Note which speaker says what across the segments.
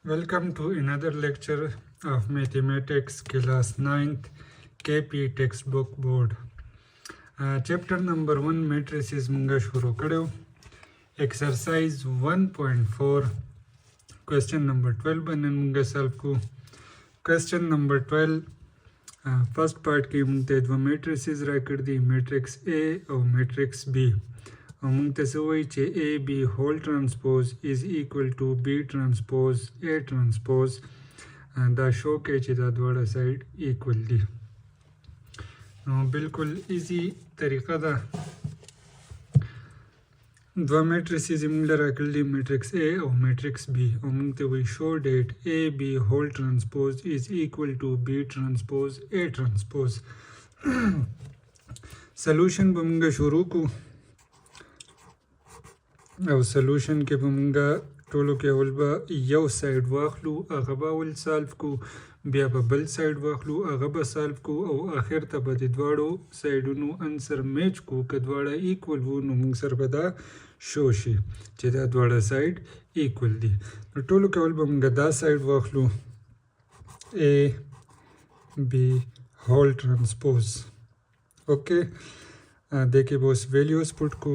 Speaker 1: Welcome to another lecture of Mathematics Class 9th KP Textbook Board. Chapter number 1 Matrices munga shuru kadu. Exercise 1.4 question number 12 banan munga solve ko. Question number 12 first part ki mungte dwa matrices ra kar di, matrix A or matrix B. Among the A B whole transpose is equal to B transpose A transpose and the show ke che da dwada side equally. Now bilkul easy tariqa da dwa matrices imla rakli matrix A or matrix B. Among the we show that A B whole transpose is equal to B transpose A transpose. Solution bamunga shuru ko. او سولوشن کې به مونږ ټولو کې اول به یو ساید واخلو هغه به اول سالف کو بیا به بل ساید واخلو هغه به سالف کو او اخر ته به د دواړو سایډونو انسر میچ کو که دواړه ایکول وو نو مونږ سره به دا شو شي چې دا دواړه ساید ایکول دي نو ټولو کې اول به مونږ دا ساید واخلو A B هول ټرانسپوز اوکې دې کې به اوس ویلیوز پټ کو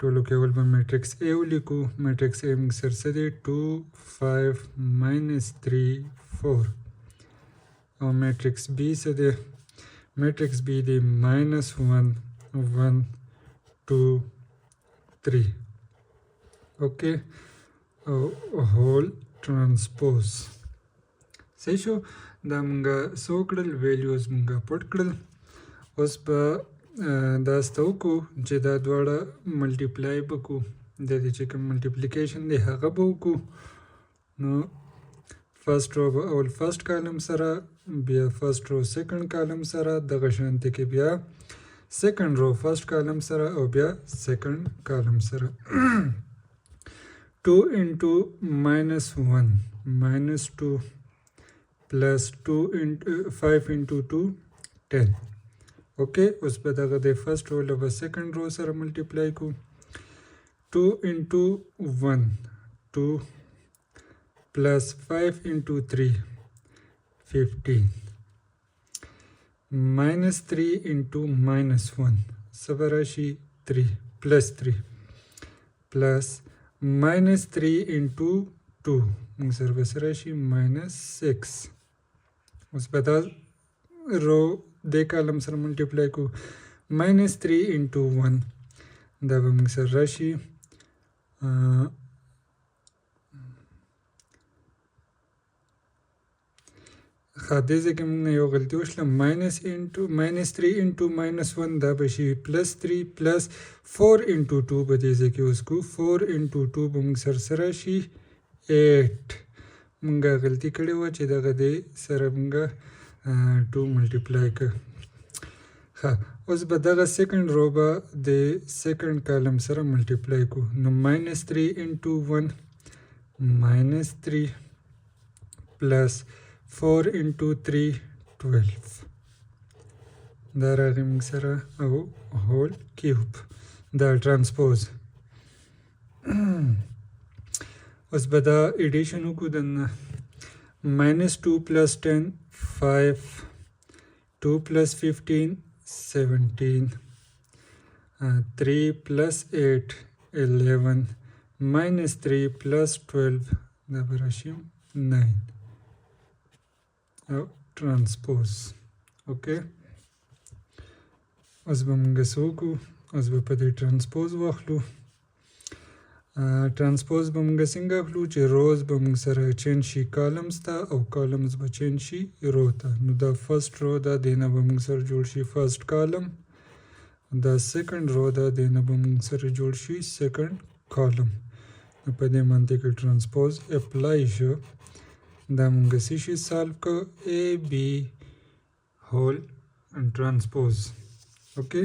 Speaker 1: ټولو کې اول به میټرکس A ولیکو میټرکس A موږ سره څه دی 2 5 -3 4 او میټرکس B څه دی میټرکس B دی -1 1 2 3 اوکې او هول ټرانسپوز صحیح شو دا موږ څه وکړل ویلیوز موږ پټ کړل اوس به دا ستو کو چې دا دواړه ملټیپلای بکو د دې چې کوم ملټیپلیکیشن دی هغه به وکړو نو فرست رو به اول فرست کالم سره بیا فرست رو سیکنډ کالم سره دغه شانتي کې بیا سیکنډ رو فرست کالم سره او بیا سیکنډ کالم سره 2 into -1 -2 plus 2 into 5 into 2 10 اوکې اوس به دغه د فرست رو له به سیکنډ رو سره ملټیپلای کو 2 into 1 2 plus 5 into 3 15 -3 into -1 څه راشي 3 plus 3 plus -3 into 2 موږ سره به څه راشي -6 اوس به دا رو د کالم سره ملټیپلای کو -3 into 1 دا به موږ سره راشي خاطر ځکه موږ یو غلطي وشله -3 into -1 دا به شي +3 plus 4 into 2 به دې ځکه اوس کو 4 into 2 به موږ سره راشي 8 موږ غلطي کړې وه چې دغه دې سره موږ 2 ملټیپلای کړ اوس به دغه سیکنډ رو به د سیکنډ کالم سره ملټیپلای کو نو -3 into 1 -3 plus 4 into 3 12 دا راغی موږ سره او هول کیوب دا ټرانسپوز اوس به دا ایډیشن وکړو دننه -2 plus 10 5 2 plus 15 17 3 plus 8 11 -3 plus 12 دا به راشي 9 او ټرانسپوز اوکې اوس به موږ څه وکړو اوس به په دې ټرانسپوز واخلو ټرانسپوز به موږ څنګه اخلو چې روز به موږ سره چینج شي کالمز ته او کالمز به چینج شي رو ته نو دا فرست رو دا د نه به موږ سره جوړ شي فرست کالم دا سیکنډ رو دا د نه به موږ سره جوړ شي سیکنډ کالم نو په دې باندې کې ټرانسپوز اپلای شو دا موږ څه شي سالو کو A B هول ټرانسپوز اوکې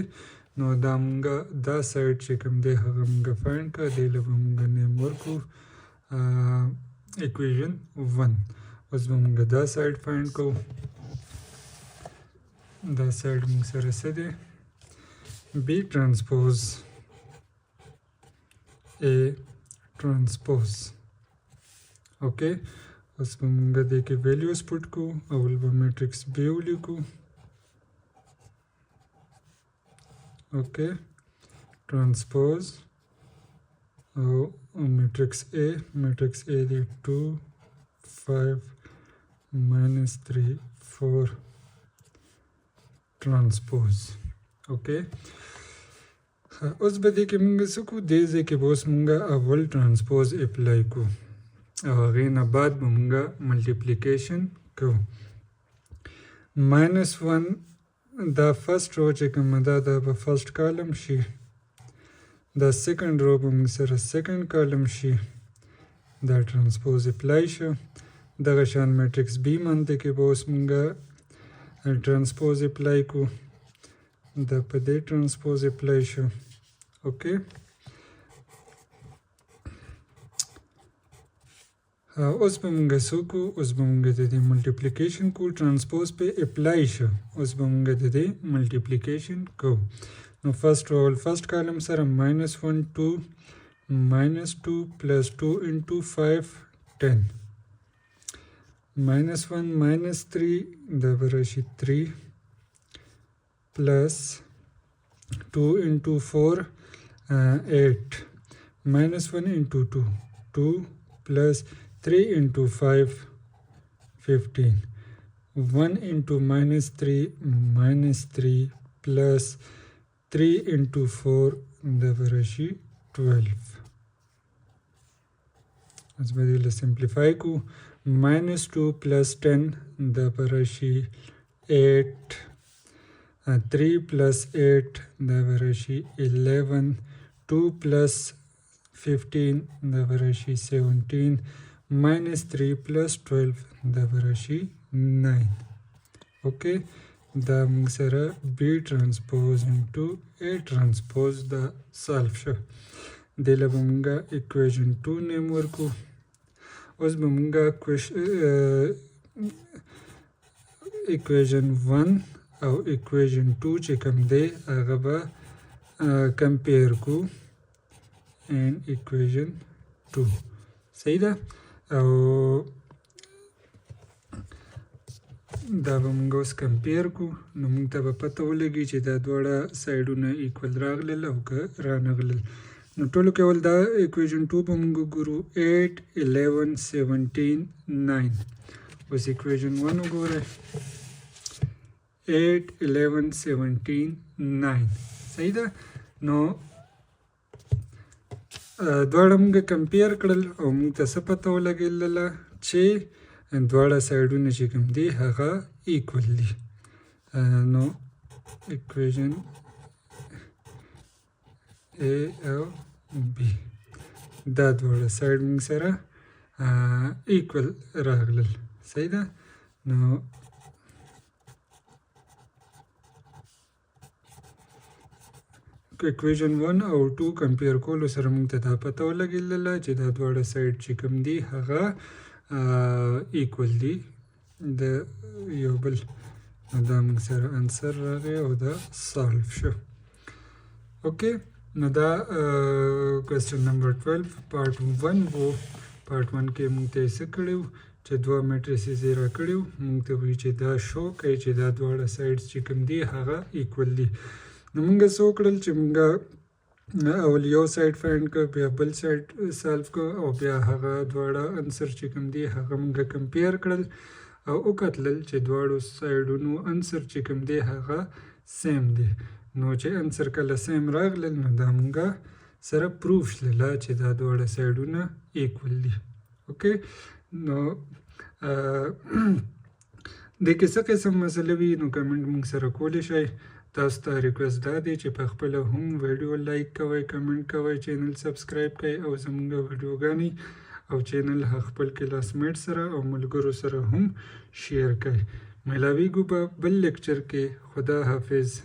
Speaker 1: نو دا موږ دا سایډ چې کوم دی هغه موږ فایند کړ دی له به موږ نیم ورکو اکویژن 1 اوس به موږ دا سایډ فایند کوو دا سایډ موږ سره څه دی B transpose A transpose اوکې اوس به موږ دې کې ویلیوز پټ کو اول به میټرکس بی ولیکو اوکې ट्रांसपोज او میټرکس A دی 2 5 -3 4 ट्रांसपोज اوکې اوس به دې کې موږ څه کو دې ځای کې به اوس موږ اول ट्रांसपोज اپلای کو او هغې نه بعد به موږ ملټیپلیکیشن کوو -1 دا فرست رو چې کومه ده دا به فرست کالم شي دا سیکنډ رو به موږ سره سیکنډ کالم شي دا ट्रांसपोज اپلای شو دغه شان میټرکس بی باندې کې به اوس موږ ट्रांसपोज اپلای کو دا په دې ट्रांसपोज اپلای شو اوکې اوس به موږ څه کو اوس به موږ د دې ملټیپلیکیشن کو ट्रांसपोज په اپلای شو اوس به موږ د دې ملټیپلیکیشن کو نو فرست کالم سره -1 2 -2 plus 2 into 5 10 -1 -3 دا به راشي 3 plus 2 into 4 8 -1 into 2 2 plus 3 into 5 15 1 into -3 plus 3 into 4 دا به راشي 12 اوس به دې له سمپلیفای کو -2 plus 10 دا به راشي 8 3 plus 8 دا به راشي 11 2 plus 15 دا به راشي 17 -3 plus 12 دا به راشي 9 اوکې دا موږ سره بی ट्रांसपोज انټو A transpose دا سالف شو دې له به موږ اکویژن 2 نیم ورکو اوس به موږ اکویژن 1 او اکویژن 2 چې کوم دی هغه به کمپیر کو ان اکویژن 2 صحیح ده او دا به موږ اوس کمپیر کو نو موږ ته به پته ولګي چې دا دواړه سایډونه ایکول راغلل او که رانغلل نو ټولو کې اول دا اکویژن 2 به موږ ګورو 8 11 17 9 اوس اکویژن 1 وګورئ 8 11 17 9 صحیح ده نو دواړه موږ کمپیر کړل او موږ ته څه پته ولګېدله چې دواړه سایډونه چې کوم دي هغه ایکول دي نو اکویژن A او B دا دواړه سایډ موږ سره ایکول راغلل صحیح ده نو اکویژن 1 او 2 کمپیر کولو سره موږ ته دا پته ولګېدله چې دا دواړه سایډ چې کوم دي هغه ایکول دي د یو بل دا موږ سره انسر راغی او دا سالف شو اوکې نو دا کوېسچن نمبر 12 پارت 1 وو پارت 1 کې موږ ته څه کړي وو چې دوه میټریسز یې راکړي وو موږ ته وایي چې دا شو کوي چې دا دواړه سایډز چې کوم دي هغه ایکول دي نو موږ څه وکړل چې موږ اول یو سایډ فایند کړ بیا بل سایډ سالف کړ او بیا هغه دواړه انسر چې کوم دي هغه موږ کمپیر کړل او وکتلل چې دواړو سایډونو انسر چې کوم دی هغه سیم دی نو چې انسر کله سیم راغلل نو دا موږ سره پروف شلله چې دا دواړه سایډونه ایکول دي اوکې نو د کې څه قسم مسله وي نو کمنټ موږ سره کولی شئ تاسو ته ریکویسټ دا دی چې په خپله هم ویډیو لایک کوئ کمنټ کوئ چینل سبسکرایب کوئ او زموږ ویډیوګانې او چینل خپل کلاس میټ سره او ملګرو سره هم شیر کوئ ملاویږو په بل لیکچر کې خدا حافظ